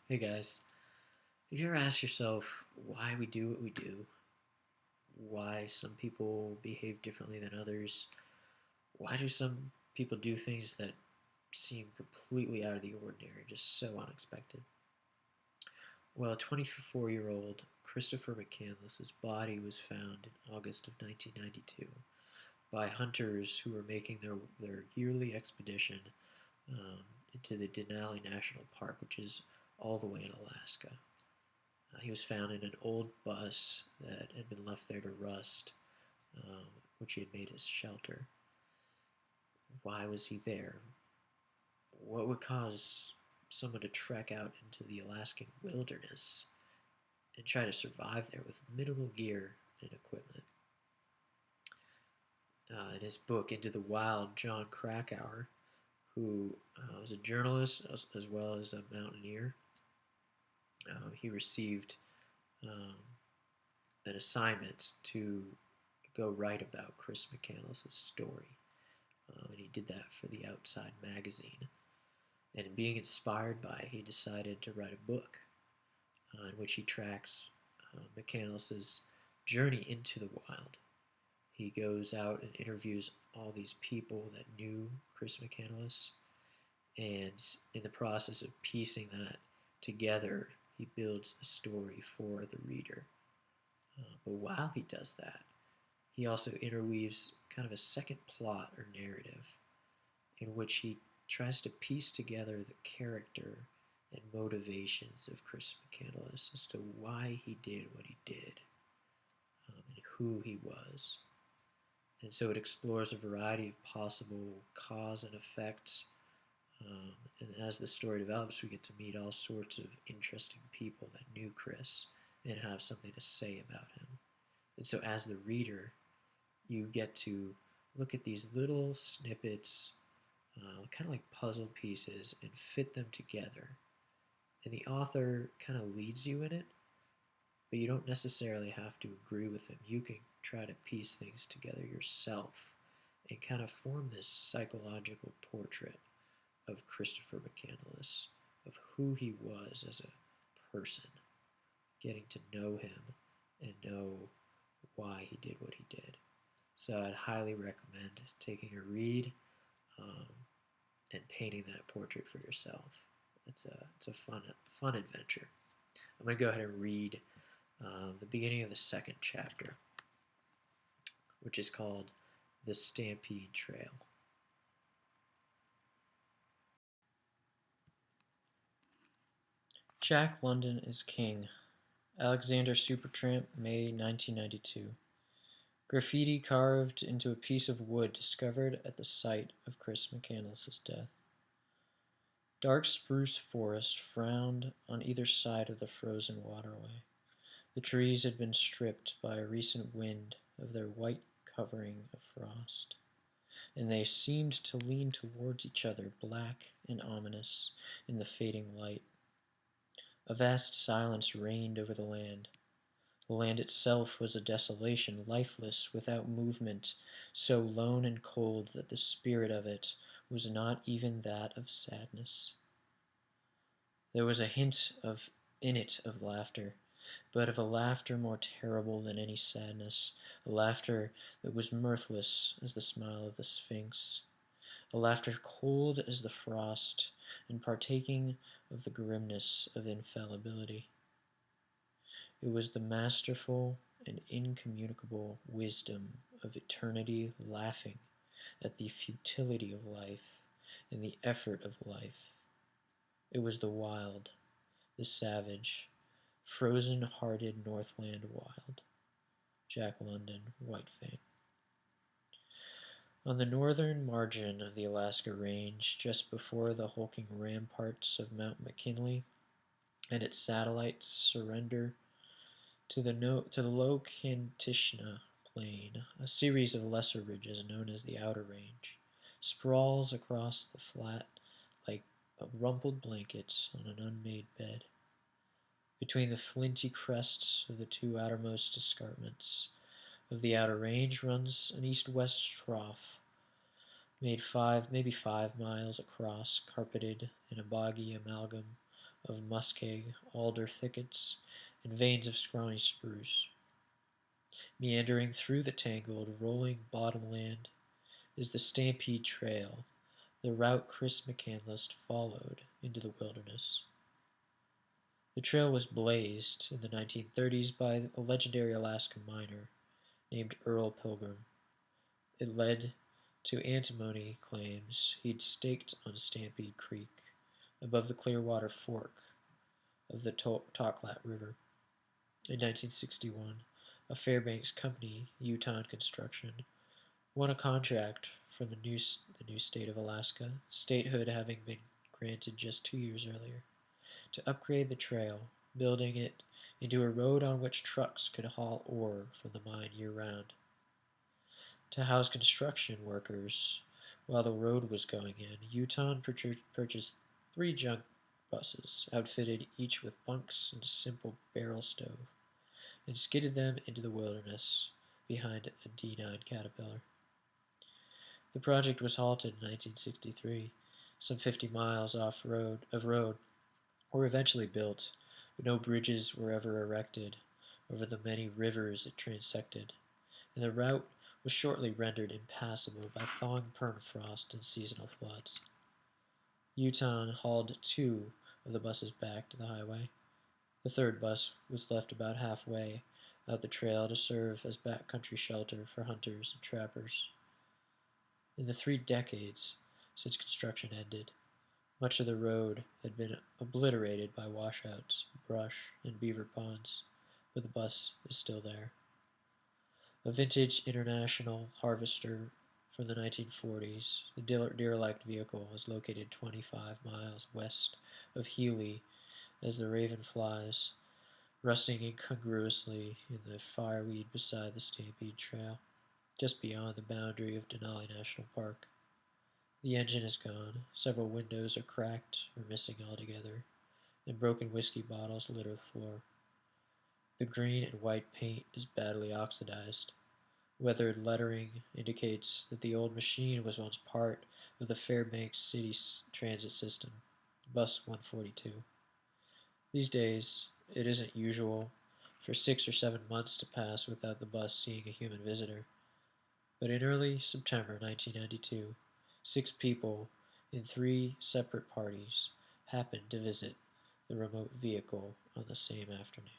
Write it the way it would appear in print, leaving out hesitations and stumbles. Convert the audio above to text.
Hey guys, have you ever asked yourself why we do what we do? Why some people behave differently than others? Why do some people do things that seem completely out of the ordinary, just so unexpected? Well, a 24-year-old Christopher McCandless's body was found in August of 1992 by hunters who were making their yearly expedition um, into the Denali National Park, which is all the way in Alaska. He was found in an old bus that had been left there to rust, um, which he had made his shelter. Why was he there? What would cause someone to trek out into the Alaskan wilderness and try to survive there with minimal gear and equipment? In his book, Into the Wild, John Krakauer, who was a journalist as well as a mountaineer, he received um, an assignment to go write about Chris McCandless' story. And he did that for the Outside magazine. And being inspired by it, he decided to write a book in which he tracks McCandless's journey into the wild. He goes out and interviews all these people that knew Chris McCandless, and in the process of piecing that together, he builds the story for the reader. But while he does that, he also interweaves kind of a second plot or narrative in which he tries to piece together the character and motivations of Chris McCandless as to why he did what he did, and who he was. And so it explores a variety of possible cause and effects. And as the story develops, we get to meet all sorts of interesting people that knew Chris and have something to say about him. And so, as the reader, you get to look at these little snippets, kind of like puzzle pieces, and fit them together. And the author kind of leads you in it, but you don't necessarily have to agree with him. You can try to piece things together yourself and kind of form this psychological portrait of Christopher McCandless, of who he was as a person, getting to know him and know why he did what he did. So I'd highly recommend taking a read um, and painting that portrait for yourself. It's a fun adventure. I'm going to go ahead and read the beginning of the second chapter, which is called The Stampede Trail. Jack London is king. Alexander Supertramp, May 1992. Graffiti carved into a piece of wood discovered at the site of Chris McCandless's death. Dark spruce forest frowned on either side of the frozen waterway. The trees had been stripped by a recent wind of their white covering of frost, and they seemed to lean towards each other, black and ominous, in the fading light. A vast silence reigned over the land. The land itself was a desolation, lifeless, without movement, so lone and cold that the spirit of it was not even that of sadness. There was a hint in it of laughter, but of a laughter more terrible than any sadness, a laughter that was mirthless as the smile of the Sphinx, a laughter cold as the frost, and partaking of the grimness of infallibility. It was the masterful and incommunicable wisdom of eternity laughing at the futility of life and the effort of life. It was the wild, the savage, frozen-hearted Northland wild. Jack London, White Fang. On the northern margin of the Alaska Range, just before the hulking ramparts of Mount McKinley and its satellites surrender to the low Kantishna Plain, a series of lesser ridges known as the Outer Range sprawls across the flat like a rumpled blanket on an unmade bed. Between the flinty crests of the two outermost escarpments of the outer range runs an east-west trough, maybe 5 miles across, carpeted in a boggy amalgam of muskeg, alder thickets, and veins of scrawny spruce. Meandering through the tangled, rolling bottomland is the Stampede Trail, the route Chris McCandless followed into the wilderness. The trail was blazed in the 1930s by a legendary Alaska miner named Earl Pilgrim. It led to antimony claims he'd staked on Stampede Creek, above the Clearwater Fork of the Toklat River. In 1961, a Fairbanks company, Yukon Construction, won a contract from the new state of Alaska, statehood having been granted just 2 years earlier, to upgrade the trail, building it into a road on which trucks could haul ore from the mine year-round. To house construction workers while the road was going in, Yukon purchased 3 junk buses, outfitted each with bunks and a simple barrel stove, and skidded them into the wilderness behind a D9 Caterpillar. The project was halted in 1963. Some 50 miles of road were eventually built, but no bridges were ever erected over the many rivers it transected, and the route was shortly rendered impassable by thawing permafrost and seasonal floods. Yukon hauled 2 of the buses back to the highway. The third bus was left about halfway out the trail to serve as backcountry shelter for hunters and trappers. In the 3 decades since construction ended, much of the road had been obliterated by washouts, brush, and beaver ponds, but the bus is still there. A vintage International Harvester from the 1940s, the derelict vehicle was located 25 miles west of Healy as the raven flies, rusting incongruously in the fireweed beside the Stampede Trail, just beyond the boundary of Denali National Park. The engine is gone, several windows are cracked or missing altogether, and broken whiskey bottles litter the floor. The green and white paint is badly oxidized. Weathered lettering indicates that the old machine was once part of the Fairbanks City Transit System, Bus 142. These days, it isn't usual for 6 or 7 months to pass without the bus seeing a human visitor. But in early September 1992, 6 people in 3 separate parties happened to visit the remote vehicle on the same afternoon.